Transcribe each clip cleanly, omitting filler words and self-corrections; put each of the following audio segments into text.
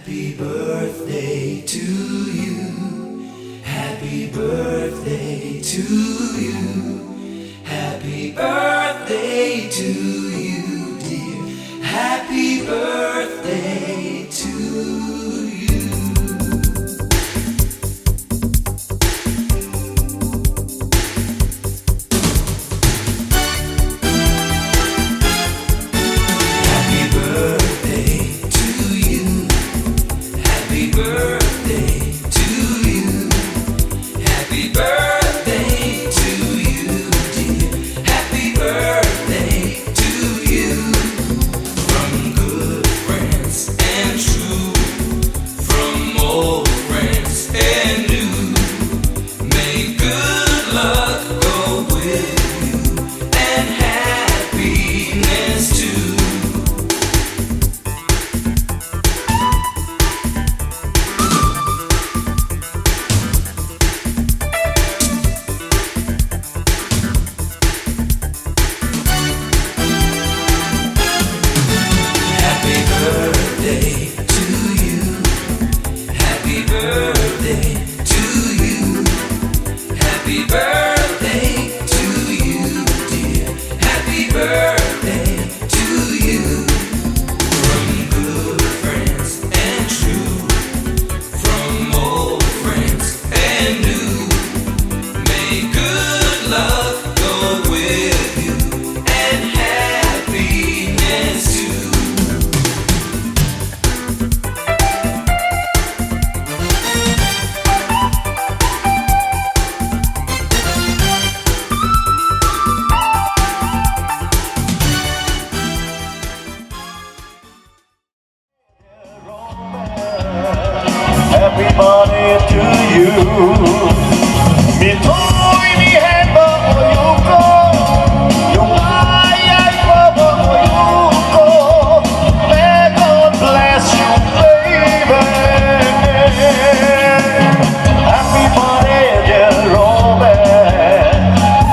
Happy birthday to you. Happy birthday to you. Happy birthday to you, dear. Happy birthday to you. Happy birthday to you. Happy birthday to you. Happy birthday to you, dear. Happy birthday to you. From good friends and true, from old friends and new. May good luck go with you and happiness too. Happy birthday to you. Happy birthday to you. Happy birthday to you, dear. Happy birthday to you. From good friends and true, from old friends and new. May good luck go with you and happiness too. Everybody to you. Mi thôi mi hết bờ ôi cô, yung ai ai bờ ôi cô. May God bless you, baby. Happy birthday, dear Robert.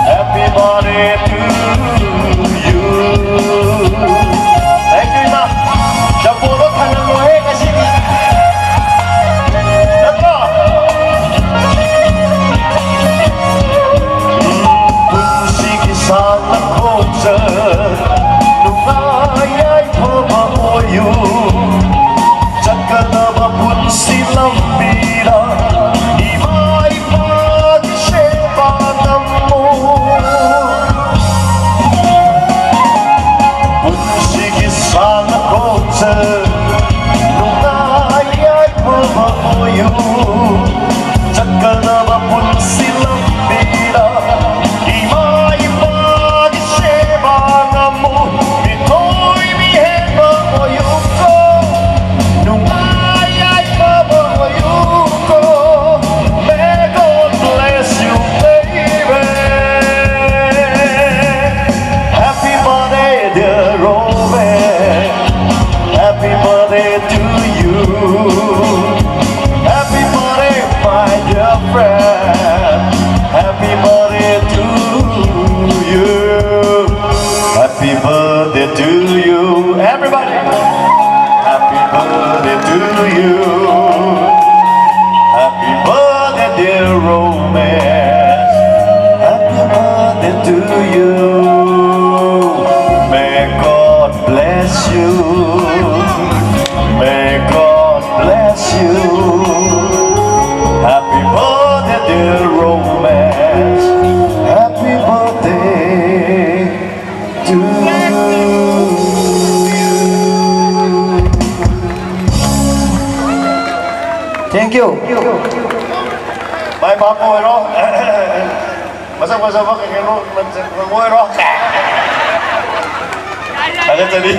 Happy birthday to you. Thank you, ma. Japuro talang mo kasi. Happy birthday to you. Happy birthday to you. Everybody. Happy birthday to you. Happy birthday, dear romance. Happy birthday to you. May God bless you. May God bless you. Happy birthday, dear romance. Happy birthday to you. Thank you. Bye bye po, no? Masama-sama kayo, no? Mag-uwi, no? Agad sabi.